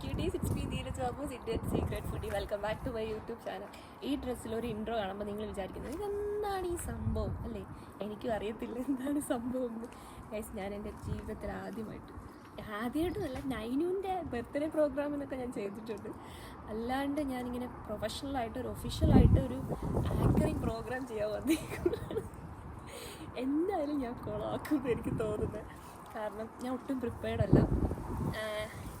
cuties, it's me Neeraj Babu, Secret Foodie. Welcome back to my YouTube channel. ഈ ഡ്രസ്സിലൊരു intro കാണുമ്പോൾ നിങ്ങൾ വിചാരിക്കുന്നത് ഇതെന്താണ് ഈ സംഭവം അല്ലേ? എനിക്കും അറിയത്തില്ല എന്താണ് സംഭവം എന്ന്. ഗൈസ്, ഞാൻ എൻ്റെ ജീവിതത്തിൽ ആദ്യമായിട്ടല്ല, നൈനുവിൻ്റെ ബർത്ത്ഡേ പ്രോഗ്രാമിനൊക്കെ ഞാൻ ചെയ്തിട്ടുണ്ട്. അല്ലാണ്ട് ഞാനിങ്ങനെ പ്രൊഫഷണലായിട്ട് ഒരു ഒഫീഷ്യലായിട്ട് ഒരു ആങ്കറിങ് പ്രോഗ്രാം ചെയ്യാൻ വന്നിരിക്കുന്നതാണ്. എന്തായാലും ഞാൻ കൊളാക്കുമെന്ന് എനിക്ക് തോന്നുന്നത്. കാരണം ഞാൻ ഒട്ടും പ്രിപ്പയർഡ് അല്ല.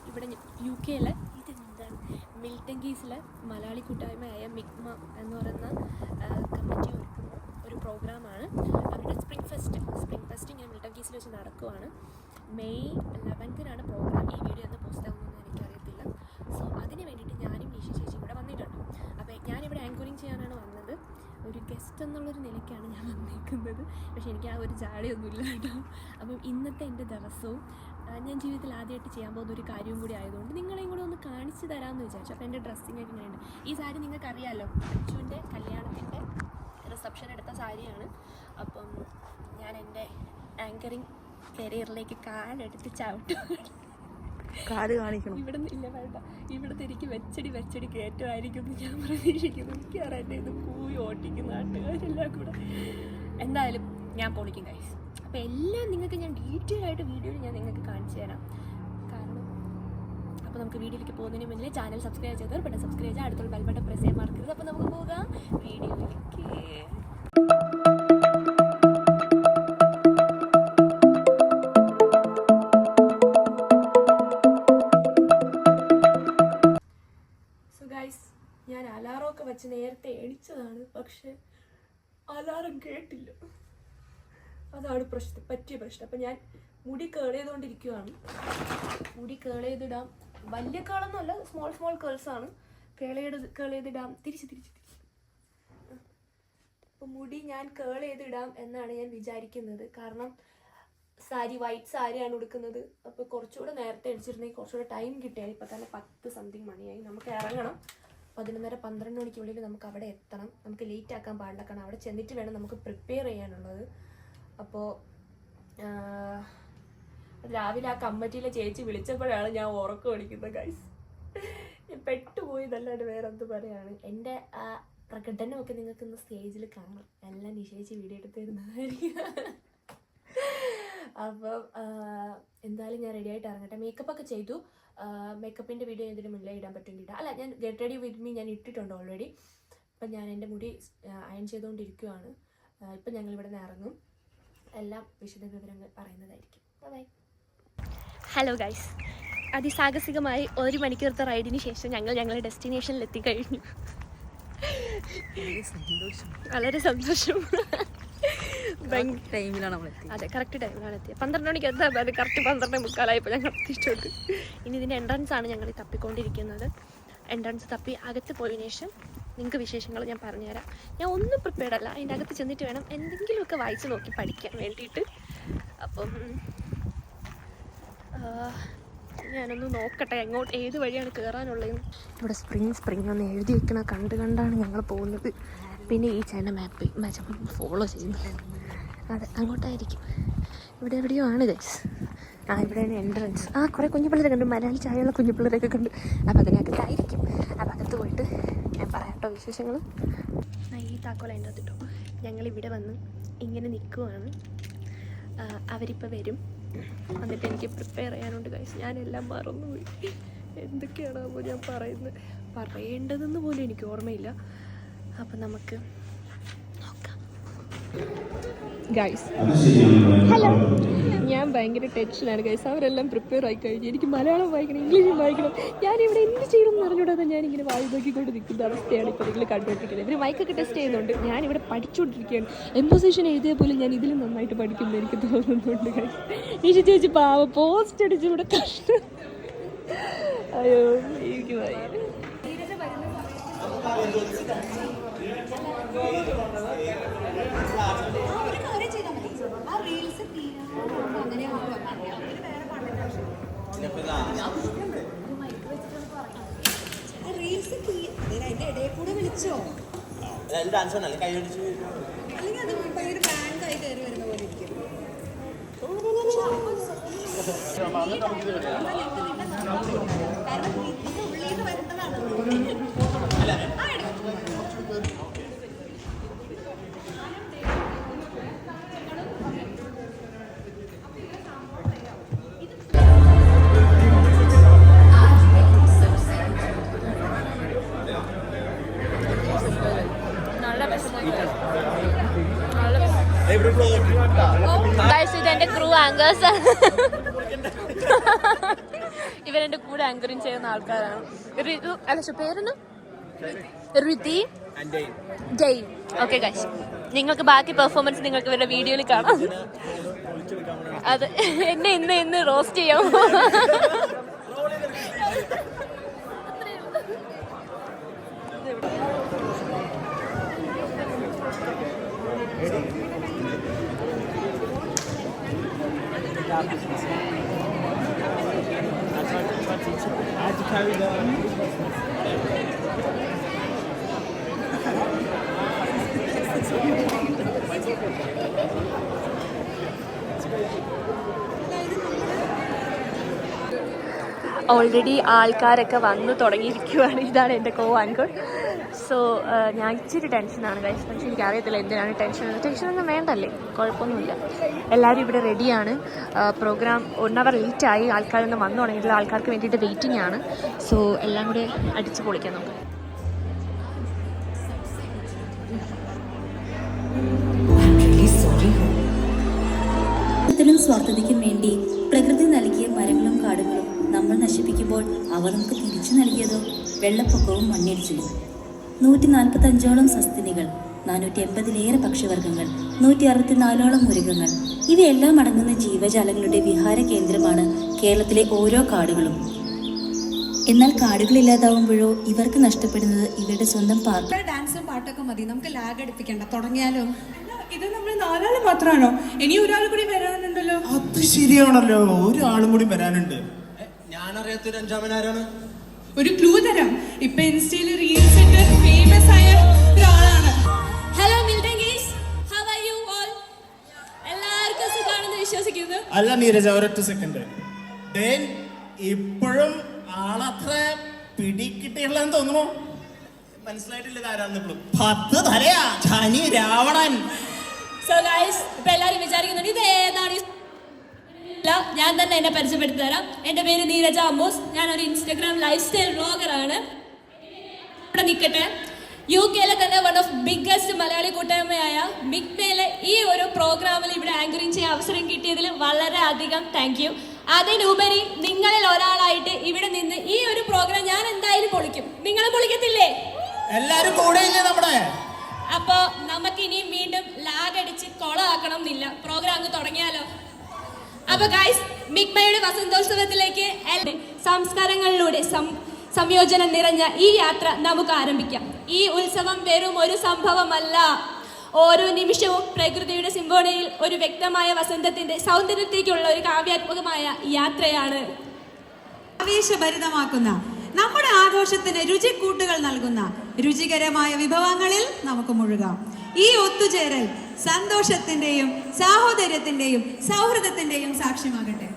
ഇവിടെ UK-യിലെ ഇതെന്താണ് മിൽട്ടൺ കീസിലെ മലയാളി കൂട്ടായ്മയായ മിഗ്മ എന്ന് പറയുന്ന കമ്മിറ്റി ഒരുക്കുന്ന ഒരു പ്രോഗ്രാമാണ്. അവരുടെ സ്പ്രിംഗ് ഫെസ്റ്റ് ഇങ്ങനെ മിൽട്ടൺ കീസിൽ വെച്ച് നടക്കുവാണ്. May 11-നാണ് പ്രോഗ്രാം. ഈ വീഡിയോ ഒന്ന് പോസ്റ്റ് ആകുമെന്ന് എനിക്കറിയത്തില്ല. സോ അതിന് വേണ്ടിയിട്ട് ഞാനും നിഷ ചേച്ചി ഇവിടെ വന്നിട്ടുണ്ട്. അപ്പോൾ ഞാനിവിടെ ആങ്കറിങ് ചെയ്യാനാണ് വന്നത്. ഒരു ഗസ്റ്റ് എന്നുള്ളൊരു നിലയ്ക്കാണ് ഞാൻ വന്നിരിക്കുന്നത്. പക്ഷേ എനിക്ക് ആ ഒരു ജാളിയൊന്നുമില്ല കേട്ടോ. അപ്പം ഇന്നത്തെ എൻ്റെ ദിവസവും ഞാൻ ജീവിതത്തിൽ ആദ്യമായിട്ട് ചെയ്യാൻ പോകുന്ന ഒരു കാര്യവും കൂടി ആയതുകൊണ്ട് നിങ്ങളെയും കൂടെ ഒന്ന് കാണിച്ചു തരാമെന്ന് വിചാരിച്ചു. അപ്പോൾ എൻ്റെ ഡ്രസ്സിങ് ഒക്കെ ഇങ്ങനെയുണ്ട്. ഈ സാരി നിങ്ങൾക്കറിയാമല്ലോ, അച്ചുവിൻ്റെ കല്യാണത്തിൻ്റെ റിസപ്ഷൻ എടുത്ത സാരിയാണ്. അപ്പം ഞാൻ എൻ്റെ ആങ്കറിങ് കരിയറിലേക്ക് കാലെടുത്ത് കാല് കാണിക്കണം. ഇല്ല വേണ്ട, ഇവിടുത്തെ എനിക്ക് വെച്ചടി കയറ്റമായിരിക്കും എന്ന് ഞാൻ പ്രതീക്ഷിക്കുന്നു. എനിക്കറിയാം എൻ്റെ ഇത് കൂവി ഓട്ടിക്കുന്ന നാട്ടുകാരെല്ലാം കൂടെ. എന്തായാലും ഞാൻ പൊളിക്കും ഗൈസ്. അപ്പോൾ എല്ലാം നിങ്ങൾക്ക് ഞാൻ ഡീറ്റെയിൽ ആയിട്ട് വീഡിയോയിൽ ഞാൻ നിങ്ങൾക്ക് കാണിച്ചു തരാം. കാരണം അപ്പോൾ നമുക്ക് വീഡിയോയിലേക്ക് പോകുന്നതിന് മുന്നേ ചാനൽ സബ്സ്ക്രൈബ് ചെയ്തവർ പെട്ടെന്ന് സബ്സ്ക്രൈബ് ചെയ്യാൻ അടുത്തുള്ള ബെൽ ബട്ടൺ പ്രസ് ചെയ്യാൻ മറക്കരുത്. അപ്പോൾ നമുക്ക് പോകാം വീഡിയോയിലേക്ക്. ഞാൻ അലാറമൊക്കെ വെച്ച് നേരത്തെ എണിച്ചതാണ്, പക്ഷെ അലാറം കേട്ടില്ല. അതാണ് പറ്റിയ പ്രശ്നം. അപ്പം ഞാൻ മുടി കേൾ ചെയ്തുകൊണ്ടിരിക്കുകയാണ്. മുടി കേൾ ചെയ്തിടാം. വലിയ കേളൊന്നുമല്ല, സ്മോൾ കേൾസാണ്. കേൾ ചെയ്തിടാം. തിരിച്ച് അപ്പം മുടി ഞാൻ കേൾ ചെയ്തിടാം എന്നാണ് ഞാൻ വിചാരിക്കുന്നത്. കാരണം വൈറ്റ് സാരിയാണ് ഉടുക്കുന്നത്. അപ്പോൾ കുറച്ചുകൂടെ നേരത്തെ അടിച്ചിരുന്നെങ്കിൽ കുറച്ചുകൂടെ ടൈം കിട്ടിയാൽ. ഇപ്പം തന്നെ 10 സംതിങ് മണിയായി. നമുക്ക് ഇറങ്ങണം. 11:30-12 മണിക്കുള്ളിൽ നമുക്ക് അവിടെ എത്തണം. നമുക്ക് ലേറ്റ് ആക്കാൻ പാടില്ല. കാരണം അവിടെ ചെന്നിട്ട് വേണം നമുക്ക് പ്രിപ്പയർ ചെയ്യാനുള്ളത്. അപ്പോൾ രാവിലെ ആ കമ്മിറ്റിയിലെ ചേച്ചി വിളിച്ചപ്പോഴാണ് ഞാൻ ഉറക്കം അടിക്കുന്നത് ഗൈസ്. ഞാൻ പെട്ടുപോയതല്ലാണ്ട് വേറെ എന്ത് പറയാണ്. എൻ്റെ ആ പ്രകടനമൊക്കെ നിങ്ങൾക്ക് ഇന്ന് സ്റ്റേജിൽ കാണാം. എല്ലാം നിശ്ചയിച്ച് വീഡിയോ എടുത്ത് തരുന്നതായിരിക്കും. അപ്പം എന്തായാലും ഞാൻ റെഡി ആയിട്ട് ഇറങ്ങട്ടെ. മേക്കപ്പൊക്കെ ചെയ്തു. മേക്കപ്പിൻ്റെ വീഡിയോ ഇതിന് മുന്നേ ഇടാൻ പറ്റുന്നില്ല. അല്ല, ഞാൻ ഗെറ്റ് റെഡി വിത്ത് മീ ഞാൻ ഇട്ടിട്ടുണ്ട് ഓൾറെഡി. അപ്പം ഞാൻ എൻ്റെ മുടി അയൺ ചെയ്തുകൊണ്ടിരിക്കുകയാണ്. ഇപ്പം ഞങ്ങളിവിടെ നിന്ന് ഇറങ്ങും. എല്ലാം വിശദവിവരങ്ങൾ പറയുന്നതായിരിക്കും. ബൈ. ഹലോ ഗൈസ്, അതിസാഹസികമായി 1 മണിക്കൂറത്തെ റൈഡിന് ശേഷം ഞങ്ങളുടെ ഡെസ്റ്റിനേഷനിൽ എത്തിക്കഴിഞ്ഞു. വളരെ സന്തോഷം. അതെ, കറക്റ്റ് ടൈമിലാണ് എത്തിയത്. 12 മണിക്ക് എത്താൻ അത് കറക്റ്റ് 12:45 ഞങ്ങൾ എത്തിയിട്ടുണ്ട്. ഇനി ഇതിൻ്റെ എൻട്രൻസാണ് ഞങ്ങൾ തപ്പിക്കൊണ്ടിരിക്കുന്നത്. എൻട്രൻസ് തപ്പി അകത്ത് പോയതിനു ശേഷം നിങ്ങൾക്ക് വിശേഷങ്ങൾ ഞാൻ പറഞ്ഞുതരാം. ഞാൻ ഒന്നും പ്രിപ്പയർഡ് അല്ല. അതിൻ്റെ അകത്ത് ചെന്നിട്ട് വേണം എന്തെങ്കിലുമൊക്കെ വായിച്ച് നോക്കി പഠിക്കാൻ വേണ്ടിയിട്ട്. അപ്പം ഞാനൊന്ന് നോക്കട്ടെ ഏത് വഴിയാണ് കയറാനുള്ളതെന്ന്. ഇവിടെ സ്പ്രിങ് ഒന്ന് എഴുതി വെക്കണ കണ്ടാണ് ഞങ്ങൾ പോകുന്നത്. പിന്നെ ഈ ചേട്ടൻ്റെ മാപ്പ് ഫോളോ ചെയ്യുന്നത്. അതെ, അങ്ങോട്ടായിരിക്കും. ഇവിടെ എവിടെയോ ആണ് ഗൈസ്. ഇവിടെയാണ് എൻട്രൻസ്. കുറേ കുഞ്ഞുപിള്ളേരെ കണ്ടു, മലയാളി ചായയുള്ള കുഞ്ഞുപിള്ളേരൊക്കെ കണ്ടു. അപ്പം അതിനകത്തായിരിക്കും. അപ്പം അകത്ത് പോയിട്ട് ഞാൻ പറയാം കേട്ടോ വിശേഷങ്ങൾ. ഈ താക്കോല എൻ്റെ അകത്തിട്ടോ. ഞങ്ങളിവിടെ വന്ന് ഇങ്ങനെ നിൽക്കുവാണ്. അവരിപ്പോൾ വരും. എന്നിട്ട് എനിക്ക് പ്രിപ്പയർ ചെയ്യാനുണ്ട് ഗൈസ്. ഞാനെല്ലാം മറന്നുപോയി. എന്തൊക്കെയാണോ ഞാൻ പറയേണ്ടതെന്ന് പോലും എനിക്ക് ഓർമ്മയില്ല. അപ്പം നമുക്ക് നോക്കാം ഗൈസ്. ഹലോ, ഞാൻ ഭയങ്കര ടെൻഷനാണ് ഗൈസ്. അവരെല്ലാം പ്രിപ്പയർ ആയി കഴിഞ്ഞു. എനിക്ക് മലയാളം വായിക്കണം, ഇംഗ്ലീഷും വായിക്കണം. ഞാനിവിടെ എന്ത് ചെയ്യണം എന്ന് അറിഞ്ഞൂടാതെ ഞാനിങ്ങനെ വായി നോക്കിക്കൊണ്ട് നിൽക്കുന്ന അവസ്ഥയാണ് ഇപ്പോൾ നിങ്ങൾ കണ്ടുകൊണ്ടിരിക്കുന്നത്. ഇവർ മൈക്കൊക്കെ ടെസ്റ്റ് ചെയ്യുന്നുണ്ട്. ഞാനിവിടെ പഠിച്ചുകൊണ്ടിരിക്കുകയാണ്. എംപോസിഷൻ എഴുതിയാൽ പോലും ഞാൻ ഇതിലും നന്നായിട്ട് പഠിക്കുമെന്ന് എനിക്ക് തോന്നുന്നുണ്ട് ഗൈസ്. നിഷ ചേച്ചി പാവം പോസ്റ്റ് അടിച്ച് ഇവിടെ കഷ്ടം. അയ്യോ, എനിക്ക് ഭയങ്കര വിളിച്ചോ അല്ലെങ്കിൽ അത് ഭയങ്കര ബാങ്കായി കയറി വരുന്ന പോലെ ഇരിക്കും. കാരണം ഇവിടെ ആങ്കറിങ് ചെയ്യുന്ന ആൾക്കാരാണ്. പേരൊന്നും ഋതി ജെയിൻ. ഓക്കെ ഗൈസ്, നിങ്ങൾക്ക് ബാക്കി പെർഫോമൻസ് നിങ്ങൾക്ക് ഇവരുടെ വീഡിയോയിൽ കാണാം. അത് എന്നെ ഇന്ന് റോസ്റ്റ് ചെയ്യാമോ? ഓൾറെഡി ആൾക്കാരൊക്കെ വന്ന് തുടങ്ങിയിരിക്കുകയാണ്. ഇതാണ് എൻ്റെ കോ ആങ്കർ. സോ ഞാൻ ഇച്ചിരി ടെൻഷനാണ് ഗൈസ്. പക്ഷേ എനിക്കറിയത്തില്ല എന്തിനാണ് ടെൻഷനൊന്നും വേണ്ടല്ലേ, കുഴപ്പമൊന്നുമില്ല. എല്ലാവരും ഇവിടെ റെഡിയാണ്. പ്രോഗ്രാം 1 hour ലേറ്റായി. ആൾക്കാരൊന്നും വന്നു തുടങ്ങിയിട്ടില്ല. ആൾക്കാർക്ക് വേണ്ടിയിട്ട് വെയിറ്റിംഗ് ആണ്. സോ എല്ലാം കൂടെ അടിച്ച് പൊളിക്കാം നമുക്ക്. സ്വാർത്ഥതയ്ക്കും വേണ്ടി പ്രകൃതി നൽകിയ മരങ്ങളും കാടുകളും നമ്മൾ നശിപ്പിക്കുമ്പോൾ അവ നമുക്ക് തിരിച്ചു നൽകിയതോ വെള്ളപ്പൊക്കവും മണ്ണിടിച്ചിലും. 145ഓളം സസ്തിനികൾ, 480-ലേറെ പക്ഷിവർഗ്ഗങ്ങൾ, 164ഓളം മൃഗങ്ങൾ, ഇവയെല്ലാം അടങ്ങുന്ന ജീവജാലങ്ങളുടെ വിഹാര കേന്ദ്രമാണ് കേരളത്തിലെ ഓരോ കാടുകളും. എന്നാൽ കാടുകൾ ഇല്ലാതാവുമ്പോഴോ ഇവർക്ക് നഷ്ടപ്പെടുന്നത് ഇവരുടെ സ്വന്തം പാർക്ക്. ഡാൻസും പാട്ടൊക്കെ മതി, നമുക്ക് ലാഗ് അടുപ്പിക്കണ്ട. തുടങ്ങിയാലോ? ഇത് നമ്മൾ 4 ആള് മാത്രമാണോ? ഇനി ഒരാൾ കൂടി വരാനുണ്ടല്ലോ. അത് ശരിയാണല്ലോ, ഒരാളും കൂടി വരാനുണ്ട്. ഞാനറിയാത്തൊരു 5ാമനാരാണ്? ഒരു ക്ലൂ തരാം. ഇപ്പൊ ഇൻസ്റ്റയിൽ റീൽസ് ഇട്ട് ഫേമസ് ആയ ഒരാളാണ്. Hello Milton guys, how are you all? എല്ലാവർക്കും സുഖാണെന്ന് വിശ്വസിക്കുന്നു. അല്ല നീരജ, ഒരൊറ്റ സെക്കൻഡ്. ഇപ്പോഴും ആളത്ര പിടികിട്ടിയുള്ളതെന്ന് തോന്നുന്നു. മനസ്സിലായിട്ടില്ല ആരാണെന്ന് ഇപ്പോഴും. 10 തലയാ ധനി രാവണൻ. സോ ഗൈസ്, ഇപ്പൊ എല്ലാവരും വിചാരിക്കുന്നുണ്ട് ഇത് ഏതാണ്. ഞാൻ തന്നെ എന്നെ പരിചയപ്പെടുത്തി തരാം. എൻ്റെ പേര് നീരജ അമ്മൂസ്. ഞാനൊരു ഇൻസ്റ്റഗ്രാം ലൈഫ് സ്റ്റൈൽ വ്ളോഗറാണ്. ഇവിടെ നിൽക്കട്ടെ, UK-ലെ തന്നെ വൺ ഓഫ് ബിഗ്ഗസ്റ്റ് മലയാളി കൂട്ടായ്മയായ മിഗ്മയിലെ ഈ ഒരു പ്രോഗ്രാമിൽ ഇവിടെ ആങ്കറിങ് ചെയ്യാൻ അവസരം കിട്ടിയതിൽ വളരെ അധികം താങ്ക് യു. അതിനുപരി നിങ്ങളിൽ ഒരാളായിട്ട് ഇവിടെ നിന്ന് ഈ ഒരു പ്രോഗ്രാം ഞാൻ എന്തായാലും പൊളിക്കും. നിങ്ങൾ പൊളിക്കത്തില്ലേ? എല്ലാരും കൂടെയില്ലേ നമ്മുടെ? അപ്പോ നമുക്ക് ഇനിയും വീണ്ടും ലാഗ് അടിച്ച് കൊളാക്കണം എന്നില്ല. പ്രോഗ്രാം അങ്ങ് തുടങ്ങിയാലോ? അപ്പൊ ഗൈസ്, മിഗ്മയുടെ വസന്തോത്സവത്തിലേക്ക് സംസ്കാരങ്ങളിലൂടെ സംയോജനം നിറഞ്ഞ ഈ യാത്ര നമുക്ക് ആരംഭിക്കാം. ഈ ഉത്സവം വെറും ഒരു സംഭവമല്ല. ഓരോ നിമിഷവും പ്രകൃതിയുടെ സിംഫോണിയിൽ ഒരു വ്യക്തമായ വസന്തത്തിന്റെ സൗന്ദര്യത്തേക്കുള്ള ഒരു കാവ്യാത്മകമായ യാത്രയാണ്. ആവേശഭരിതമാക്കുന്ന നമ്മുടെ ആഘോഷത്തിന് രുചിക്കൂട്ടുകൾ നൽകുന്ന രുചികരമായ വിഭവങ്ങളിൽ നമുക്ക് മുഴുകാം. ഈ ഒത്തുചേരൽ സന്തോഷത്തിന്റെയും സാഹോദര്യത്തിന്റെയും സൗഹൃദത്തിന്റെയും സാക്ഷ്യമാകട്ടെ.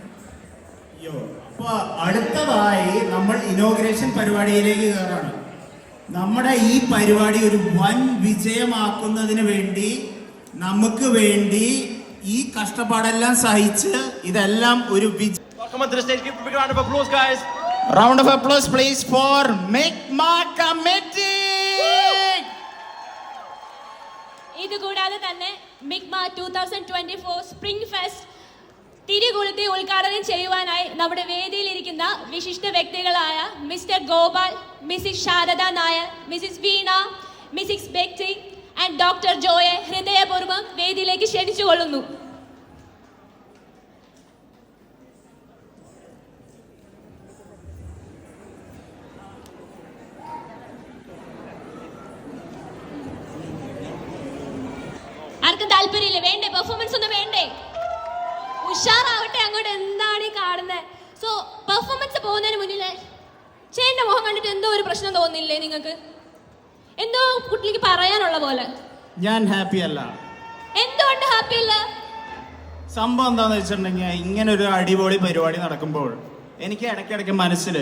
അപ്പൊ അടുത്തതായി നമ്മൾ ഇനോഗ്രേഷൻ പരിപാടിയിലേക്ക് കയറാണ്. നമ്മുടെ ഈ പരിപാടി ഒരു വൻ വിജയമാക്കുന്നതിന് വേണ്ടി നമുക്ക് വേണ്ടി ഈ കഷ്ടപ്പാടെല്ലാം സഹിച്ച് ഇതെല്ലാം ഒരു round of applause please for Migma committee. ഇതുകൂടാതെ തന്നെ മിഗ്മ 2024 സ്പ്രിംഗ് ഫെസ്റ്റ് തിരികൊളുത്തി ഉദ്ഘാടനം ചെയ്യുവാനായി നമ്മുടെ വേദിയിലിരിക്കുന്ന വിശിഷ്ട വ്യക്തികളായ Mr Gopal, Mrs Sharada Nair, Mrs Veena, Mrs Bhakti and doctor ജോയെ ഹൃദയപൂർവ്വം വേദിയിലേക്ക് ക്ഷണിച്ചുകൊള്ളുന്നു. ആർക്കും താല്പര്യമില്ല? വേണ്ടേ? പെർഫോമൻസ് ഒന്നും വേണ്ടേ? ഉഷാറാവട്ടെ അങ്ങോട്ട്. എന്താണ് ഈ കാണുന്നത്? സോ പെർഫോമൻസ് പോകുന്നതിന് മുന്നിൽ ചേട്ടൻ്റെ മുഖം കണ്ടിട്ട് എന്തോ ഒരു പ്രശ്നം തോന്നില്ലേ നിങ്ങൾക്ക്? എന്തോ കുട്ടിക്ക് പറയാനുള്ള പോലെ. ഞാൻ ഹാപ്പി അല്ല. എന്തുകൊണ്ട് ഹാപ്പി അല്ല? സംഭവം എന്താന്ന് വെച്ചിട്ടുണ്ടെങ്കിൽ ഇങ്ങനെ ഒരു അടിപൊളി പരിപാടി നടക്കുമ്പോൾ എനിക്ക് ഇടയ്ക്കിടയ്ക്ക് മനസ്സിൽ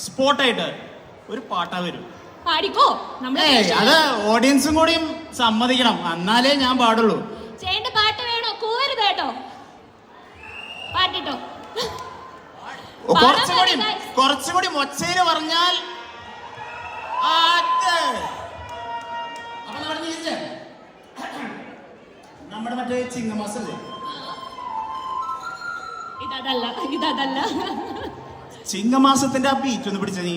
സ്പോട്ടായിട്ട് ഒരു പാട്ടാ വരും. പാടിക്കോ. അത് ഓഡിയൻസും കൂടിയും സമ്മതിക്കണം, എന്നാലേ ഞാൻ പാടുള്ളൂ. ചേട്ടന്റെ പാട്ട് വേണോ? കൂവരുത് കേട്ടോ. പാട്ടിട്ടോ. കുറച്ചുകൂടി മൊച്ചയില് പറഞ്ഞാൽ നമ്മുടെ മറ്റേ ചിങ്ങമാസല്ലേ? ഇതല്ല. ചിങ്ങമാസത്തിന്റെ ആ ബീറ്റ് ഒന്ന് പിടിച്ച നീ.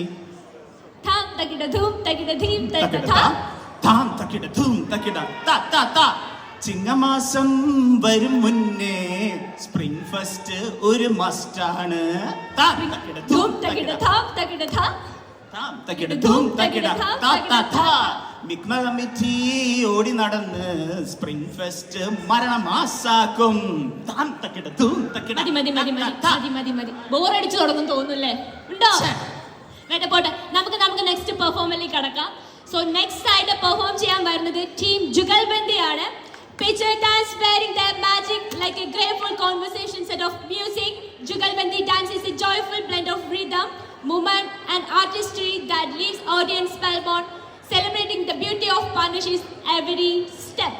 ധാം തകിട ധൂം തകിട ധീം തകിട തക്കിട ധാ. താം തക്കിട ധൂം തക്കിട ത ത ത. ചിങ്ങമാസം വരും മുന്നേ സ്പ്രിംഗ് ഫസ്റ്റ് ഒരു മസ്റ്റാണ്. ധൂം തകിട ധാം തകിട ധാ. മിഗ്മ കമ്മിറ്റി ഓടി നടന്ന് സ്പ്രിംഗ് ഫെസ്റ്റ് മരണമാസാക്കും. മതി മതി മതി മതി മതി മതി മതി. ബോറടിച്ചു തുടങ്ങും തോന്നുന്നല്ലേ? ഉണ്ടോ? വേണ്ട പോട്ടെ. നമുക്ക് നെക്സ്റ്റ് പെർഫോമൻസിലേക്ക് കടക്കാം. സോ നെക്സ്റ്റ് ആയിട്ട് പെർഫോം ചെയ്യാൻ വരുന്നത് ടീം ജുഗൽബന്ദി ആണ്. Picture dance wearing their magic like a grateful conversation set of music. Jugalbandi dance is a joyful blend of rhythm, movement and artistry that leaves audience spellbound, celebrating the beauty of partnerships every step.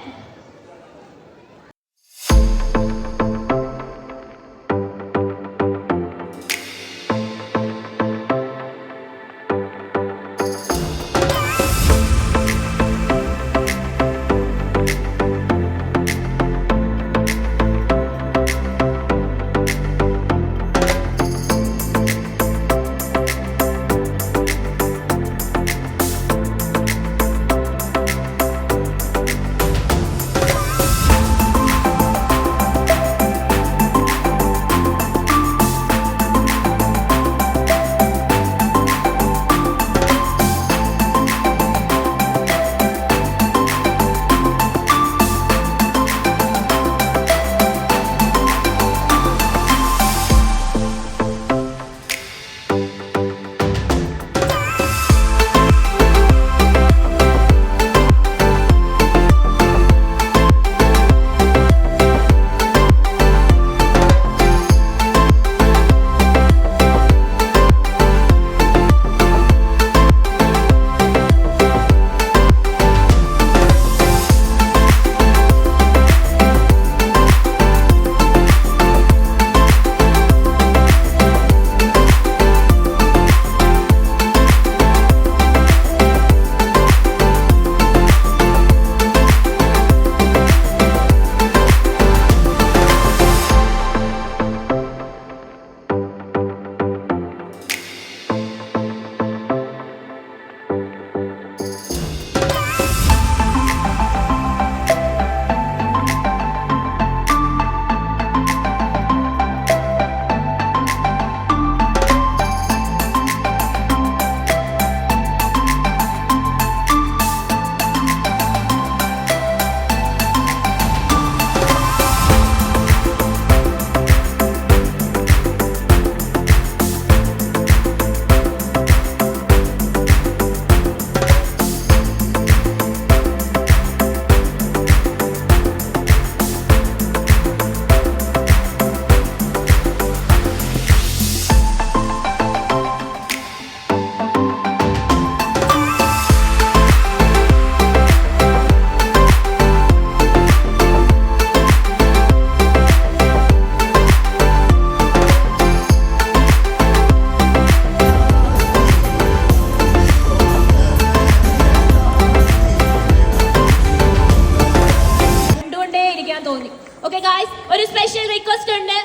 ഒരു special request ഉണ്ട്.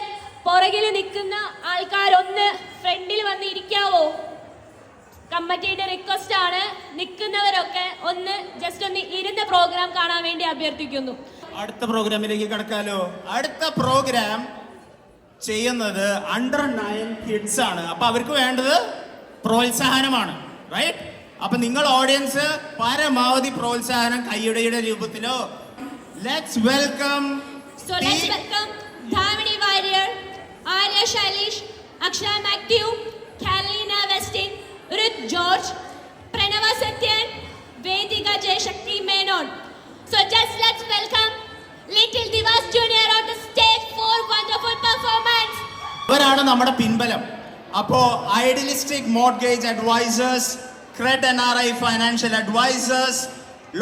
പുറകിൽ നിൽക്കുന്ന ആൾക്കാരൊന്ന് ഫ്രണ്ടിൽ വന്ന് ഇരിക്കാവോ? കമ്മിറ്റിയുടെ request ആണ്. നിൽക്കുന്നവരൊക്കെ ഒന്ന് just ഒന്ന് ഇരുന്ന് പ്രോഗ്രാം കാണാൻ വേണ്ടി അഭ്യർത്ഥിക്കുന്നു. അടുത്ത പ്രോഗ്രാമിലേക്ക് കടക്കാലോ. അടുത്ത പ്രോഗ്രാം ചെയ്യുന്നത് അണ്ടർ 9 കിഡ്സ് ആണ്. അപ്പൊ അവർക്ക് വേണ്ടത് പ്രോത്സാഹനമാണ്, റൈറ്റ്? അപ്പൊ നിങ്ങൾ ഓഡിയൻസ് പരമാവധി പ്രോത്സാഹനം കൈയുടെയുടെ രൂപത്തിലോ. Let's welcome Dhamini Warrier, Arya Shailesh, Akshara Mathew, Kalina Westin, Ruth George, Pranav Sathyan, Vedika Jayashakti Menon. So just let's welcome Little Divas Junior on the stage for wonderful performance. ഇവരാണ് നമ്മുടെ പിൻബലം. അപ്പോ idealistic mortgage advisers, cred NRI financial advisers,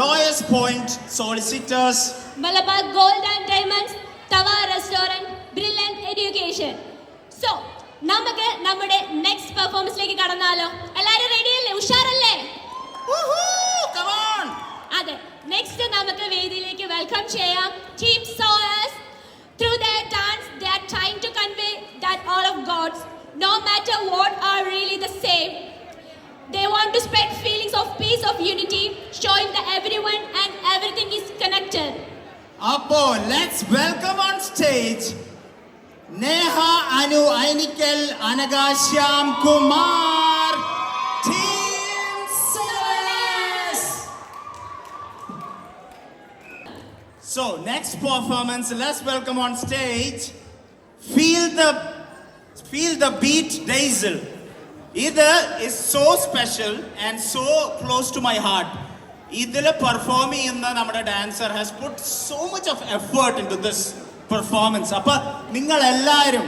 lawyers point solicitors, Malabar Gold and Diamonds, Tava Restaurant, Brilliant Education. So നമുക്ക് നമ്മുടെ next പെർഫോമൻസിലേക്ക് കടന്നാലോ? എല്ലാവരും റെഡിയല്ലേ? ഉഷാറല്ലേ? അതെ, next നമുക്ക് വേദിയിലേക്ക് വെൽക്കം ചെയ്യാം team സോളേഴ്സ്. Through their dance, they are trying to convey that all of God's no matter what, are really the same. They want to spread feelings of peace, of unity, showing that everyone and everything is connected. Appo, let's welcome on stage Neha, Anu, Ainikal, Anaga, Shyam Kumar, Team Celeste. So, next performance, let's welcome on stage Feel the Beat Dazzle. This is so special and so close to my heart. ഇതിൽ perform ചെയ്യുന്ന നമ്മുടെ dancer has put so much of effort into this performance. അപ്പൊ നിങ്ങൾ എല്ലാവരും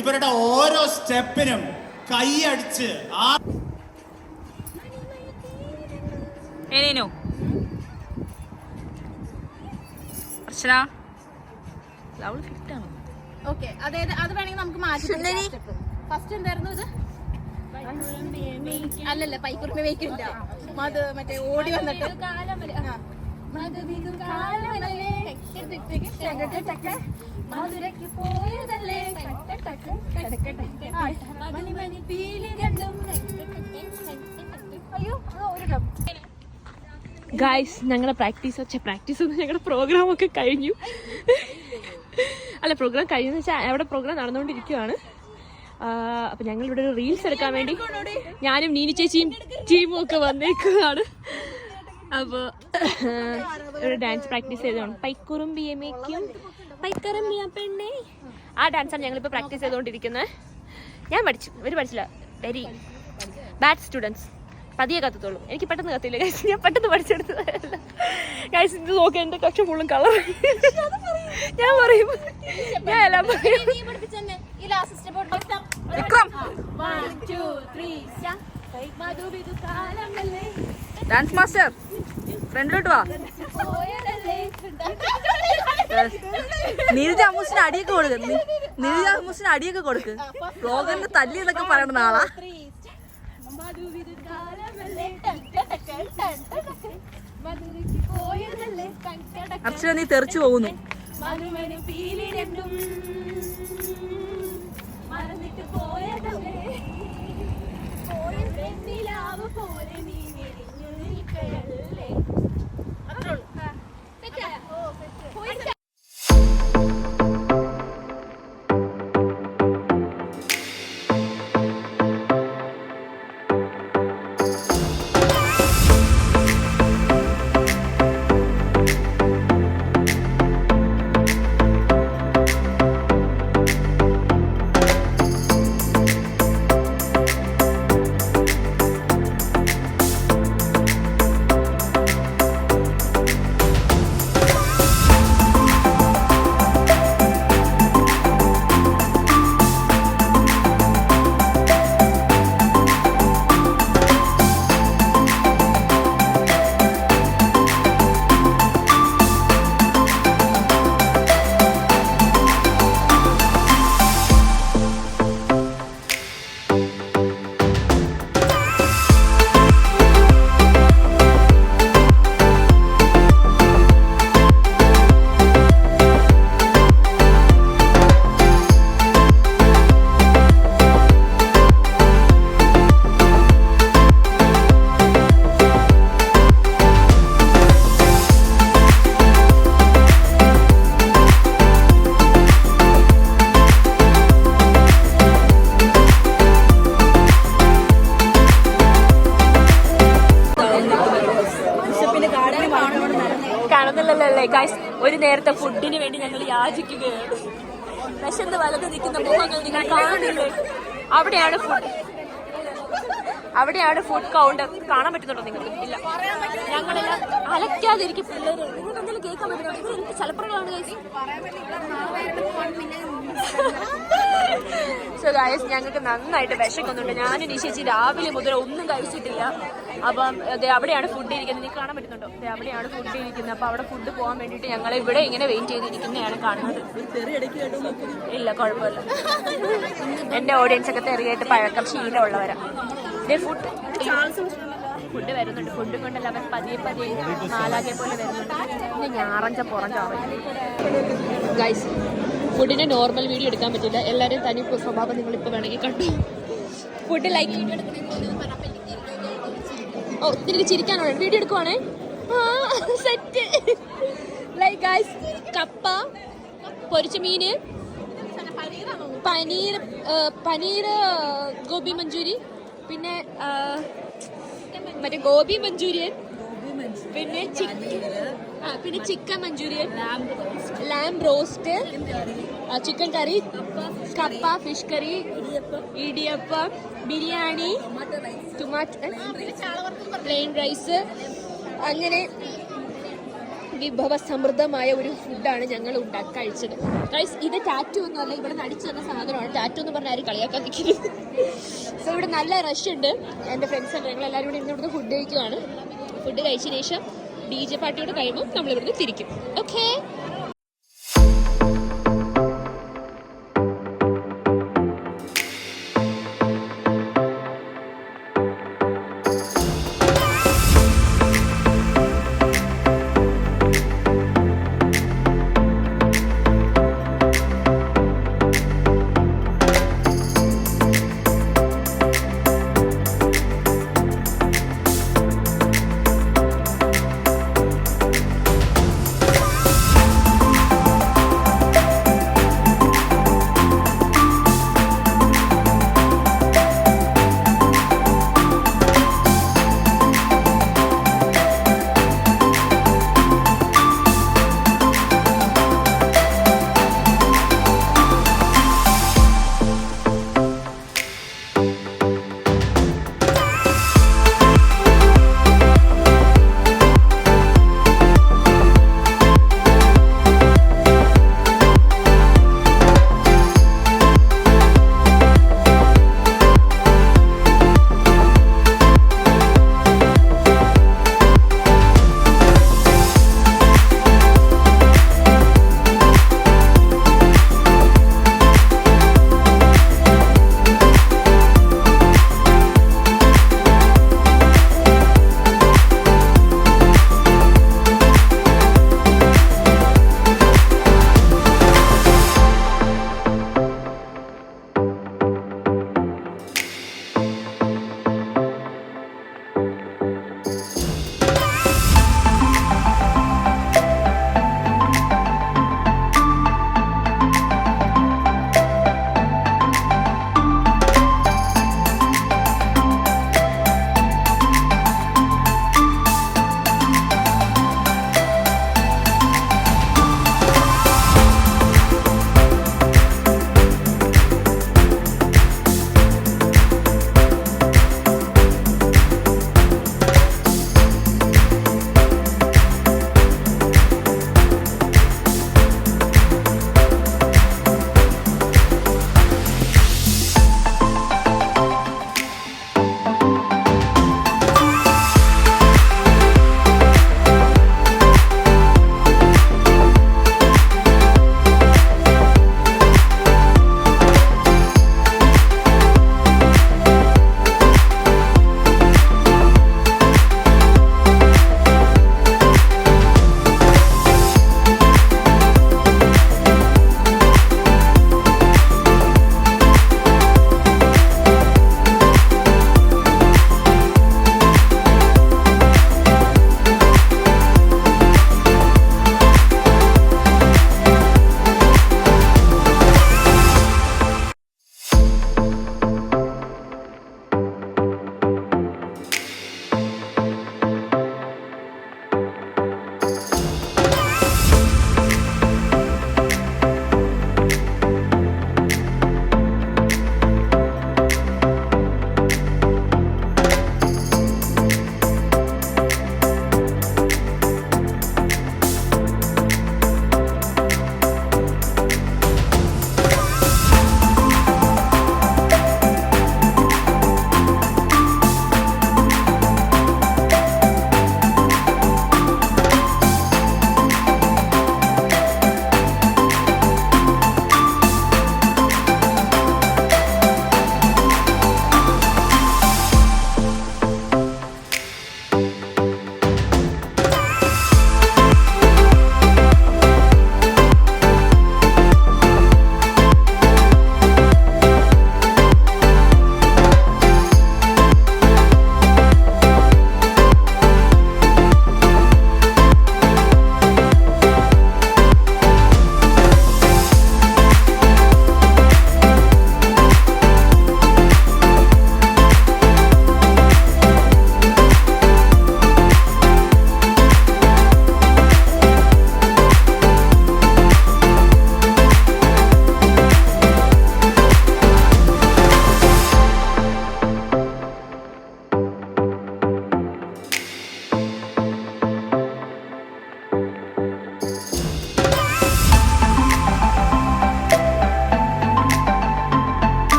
ഇവരുടെ ഓരോ സ്റ്റെപ്പിനും കൈയടിച്ച് ആ ഓക്കെ, അതായത് അത് വേണമെങ്കിൽ നമുക്ക് മാറ്റി. ഫസ്റ്റ് എന്തായിരുന്നു ഇത്? അല്ലല്ല, പൈക്കുറിമ വെയ്ക്കില്ല. മത് മറ്റേ ഓടി വന്നിട്ട് ഗായ്സ്, ഞങ്ങളുടെ പ്രാക്ടീസ് ഒന്നും ഞങ്ങളുടെ പ്രോഗ്രാം ഒക്കെ കഴിഞ്ഞു. അല്ല, പ്രോഗ്രാം കഴിഞ്ഞെന്ന് വെച്ചാൽ അവിടെ പ്രോഗ്രാം നടന്നുകൊണ്ടിരിക്കുകയാണ്. അപ്പൊ ഞങ്ങൾ ഇവിടെ ഒരു റീൽസ് എടുക്കാൻ വേണ്ടി ഞാനും നീനി ചേച്ചിയും ടീമും ഒക്കെ വന്നേക്കുന്നതാണ്. അപ്പോൾ ഇവിടെ ഡാൻസ് പ്രാക്ടീസ് ചെയ്തതാണ്. പൈക്കുറുമ്പിയമേക്കും പൈക്കറുമ്പിയ പെണ്ണേ, ആ ഡാൻസാണ് ഞങ്ങളിപ്പോൾ പ്രാക്ടീസ് ചെയ്തുകൊണ്ടിരിക്കുന്നത്. ഞാൻ പഠിച്ചു, ഇവർ പഠിച്ചില്ല. Very bad students. പതിയെ കത്തത്തുള്ളൂ. എനിക്ക് പെട്ടെന്ന് കത്തില്ല ഗൈസ്, ഞാൻ പെട്ടെന്ന് പഠിച്ചെടുത്തത് ഗൈസ്. ഇത് നോക്കി എൻ്റെ കക്ഷ ഫുള്ളും കളർ. ഞാൻ പറയും, ഞാൻ എല്ലാം പറയും. ഡാൻസ് മാസ്റ്റർ ഫ്രണ്ടിലോട്ട് വാ. നീരജ അമ്മൂസിന് അടിയൊക്കെ കൊടുക്ക്. നീരജ അമ്മൂസിന് അടിയൊക്കെ കൊടുക്ക്. ബ്ലോഗറിന്റെ തല്ലി എന്നൊക്കെ പറയണ നാളാ. അർച്ചന, നീ തെറിച്ചു പോകുന്നു. കാണുന്നില്ലല്ലേ ഗൈസ്, ഒരു നേരത്തെ ഫുഡിന് വേണ്ടി ഞങ്ങൾ യാചിക്കുകയാണ്. വിശന്ന് വലത് നിൽക്കുന്ന മുഖങ്ങൾ നിങ്ങൾ കാണുന്നില്ലേ? അവിടെയാണ് ഫുഡ് കൗണ്ടർ. കാണാൻ പറ്റുന്നുണ്ടോ നിങ്ങൾക്ക്? ഇല്ല. ഞങ്ങളെല്ലാം അലക്കാതിരിക്കും പിള്ളേര്. നിങ്ങൾക്ക് എന്തെങ്കിലും കേൾക്കാൻ പറ്റുന്നുണ്ടോ? എനിക്ക് ചലപ്പുറകളാണ് ഗൈസ്. സോ ഗൈസ്, ഞങ്ങൾക്ക് നന്നായിട്ട് വിശക്കുന്നുണ്ട്. ഞാനും നിശേച്ചി രാവിലെ മുതൽ ഒന്നും കഴിച്ചിട്ടില്ല. അപ്പം അവിടെയാണ് ഫുഡ് ഇരിക്കുന്നത്. നിങ്ങൾക്ക് കാണാൻ പറ്റുന്നുണ്ടോ? അവിടെയാണ് ഫുഡ് ഇരിക്കുന്നത്. അപ്പോൾ അവിടെ ഫുഡ് പോകാൻ വേണ്ടിയിട്ട് ഞങ്ങൾ ഇവിടെ ഇങ്ങനെ വെയിറ്റ് ചെയ്തിരിക്കുന്നതാണ് കാണുന്നത്. ഇല്ല, കുഴപ്പമില്ല. എൻ്റെ ഓഡിയൻസ് ഒക്കെ തെറിയായിട്ട് പഴക്കം ശീലമുള്ളവരാണ്. ഫുഡ് വരുന്നുണ്ട്. ഫുഡ് കൊണ്ടല്ല, അവർ പതിയെ മാലാകെ പോലെ വരുന്നുണ്ട്. പിന്നെ ഞാറഞ്ച പുറം ചാറും ഗൈസ്. ഫുഡിൻ്റെ നോർമൽ വീഡിയോ എടുക്കാൻ പറ്റില്ല, എല്ലാവരും തനി സ്വഭാവം നിങ്ങളിപ്പോൾ വേണമെങ്കിൽ കണ്ടു. ഫുഡ് ലൈക്ക് ഓ നിനക്ക് ചിരിക്കാനുള്ള വീഡിയോ എടുക്കുവാണേ. ആ സെറ്റ് ലൈക്ക് ഗൈസ്, കപ്പ, പൊരിച്ച മീന്, പനീർ ഗോബി മഞ്ചൂരി, പിന്നെ മറ്റേ ഗോബി മഞ്ചൂരിയൻ, പിന്നെ chicken Manchurian, lamb roast, chicken curry, കപ്പ, fish curry, idiyappam, biryani, plain rice, അങ്ങനെ വിഭവസമൃദ്ധമായ ഒരു ഫുഡാണ് ഞങ്ങൾ കഴിച്ചത്. ഗൈസ് ഇത് ടാറ്റു ഒന്നും അല്ല, ഇവിടെ നടിച്ചു തന്ന സാധനമാണ്. ടാറ്റു എന്ന് പറഞ്ഞാൽ ആരും കളിയാക്കാൻ നിൽക്കുന്നത്. സോ ഇവിടെ നല്ല റഷ് ഉണ്ട്. എൻ്റെ ഫ്രണ്ട്സ് ഉണ്ട്, ഞങ്ങൾ എല്ലാവരും കൂടി ഇവിടുന്ന് ഫുഡ് കഴിക്കുവാണ്. ഫുഡ് കഴിച്ചതിന് ശേഷം DJ പാർട്ടിയോട് കഴിയുമ്പോൾ നമ്മളിവിടുന്ന് തിരിക്കും. ഓക്കേ.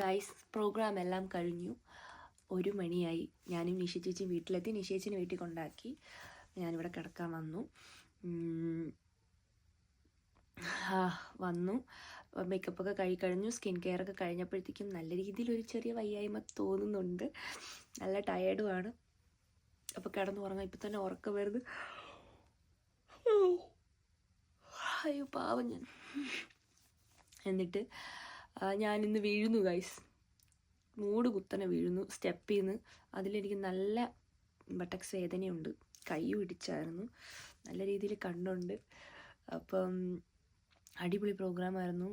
ഗൈസ് പ്രോഗ്രാം എല്ലാം കഴിഞ്ഞു. 1 മണിയായി. ഞാനും നിഷ ചേച്ചിയും വീട്ടിലെത്തി. നിഷ ചേച്ചിനെ വീട്ടിൽ കൊണ്ടാക്കി ഞാനിവിടെ കിടക്കാൻ വന്നു. വന്നു മേക്കപ്പൊക്കെ കഴിഞ്ഞു. സ്കിൻ കെയർ ഒക്കെ കഴിഞ്ഞപ്പോഴത്തേക്കും നല്ല രീതിയിൽ ഒരു ചെറിയ വയ്യായ്മ തോന്നുന്നുണ്ട്. നല്ല ടയേർഡുമാണ്. അപ്പോൾ കിടന്നു ഉറങ്ങാം. ഇപ്പം തന്നെ ഉറക്കം വരുന്നത്. അയ്യോ പാവം ഞാൻ. എന്നിട്ട് ഞാനിന്ന് വീഴുന്നു ഗൈസ്. മൂട് കുത്തനെ വീഴുന്നു സ്റ്റെപ്പിൽ നിന്ന്. അതിലെനിക്ക് നല്ല ബട്ടക്സ് വേദനയുണ്ട്. കൈ പിടിച്ചായിരുന്നു. നല്ല രീതിയിൽ കണ്ണുണ്ട്. അപ്പം അടിപൊളി പ്രോഗ്രാമായിരുന്നു.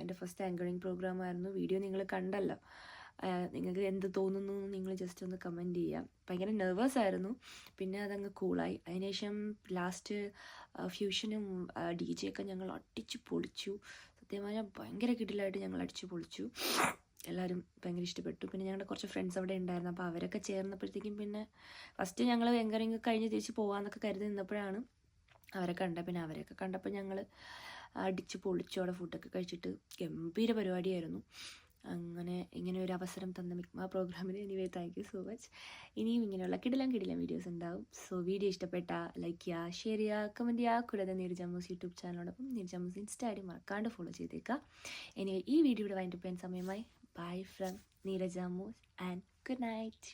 എൻ്റെ ഫസ്റ്റ് ആങ്കറിങ് പ്രോഗ്രാമായിരുന്നു. വീഡിയോ നിങ്ങൾ കണ്ടല്ലോ. നിങ്ങൾക്ക് എന്ത് തോന്നുന്നു നിങ്ങൾ ജസ്റ്റ് ഒന്ന് കമൻറ്റ് ചെയ്യാം. ഭയങ്കര നെർവസ് ആയിരുന്നു. പിന്നെ അതങ്ങ് കൂളായി. അതിനുശേഷം ലാസ്റ്റ് ഫ്യൂഷനും DJ ഒക്കെ ഞങ്ങൾ അടിച്ച് പൊളിച്ചു. സത്യമായ ഭയങ്കര കിടിലായിട്ട് ഞങ്ങൾ അടിച്ച് പൊളിച്ചു. എല്ലാവരും ഭയങ്കര ഇഷ്ടപ്പെട്ടു. പിന്നെ ഞങ്ങളുടെ കുറച്ച് ഫ്രണ്ട്സ് അവിടെ ഉണ്ടായിരുന്നു. അപ്പോൾ അവരൊക്കെ ചേർന്നപ്പോഴത്തേക്കും പിന്നെ ഫസ്റ്റ് ഞങ്ങൾ ആങ്കറിങ് കഴിഞ്ഞ് തിരിച്ച് പോകാമെന്നൊക്കെ കരുതി നിന്നപ്പോഴാണ് അവരെ കണ്ടത്. പിന്നെ അവരെയൊക്കെ കണ്ടപ്പോൾ ഞങ്ങൾ അടിച്ച് പൊളിച്ചു. അവിടെ ഫുഡൊക്കെ കഴിച്ചിട്ട് ഗംഭീര പരിപാടിയായിരുന്നു. അങ്ങനെ ഇങ്ങനെ ഒരു അവസരം തന്ന മിക്മ പ്രോഗ്രാമിന് anyway thank you so much. ഇനിയും ഇങ്ങനെയുള്ള കിടിലം വീഡിയോസ് ഉണ്ടാവും. സോ വീഡിയോ ഇഷ്ടപ്പെട്ട ലൈക്ക് ചെയ്യുക, ഷെയർ ചെയ്യുക, കമൻറ്റ് ചെയ്യുക. കൂടാതെ നീരജ് അമ്മൂസ് യൂട്യൂബ് ചാനലോടൊപ്പം നീരജ് അമ്മൂസ് ഇൻസ്റ്റാ ഐഡി മറക്കാണ്ട് ഫോളോ ചെയ്തേക്കുക. എനിവേ ഈ വീഡിയോയുടെ വൈൻഡപ്പ് ചെയ്യാൻ സമയമായി. Bye from Neeraj Ammu's and good night.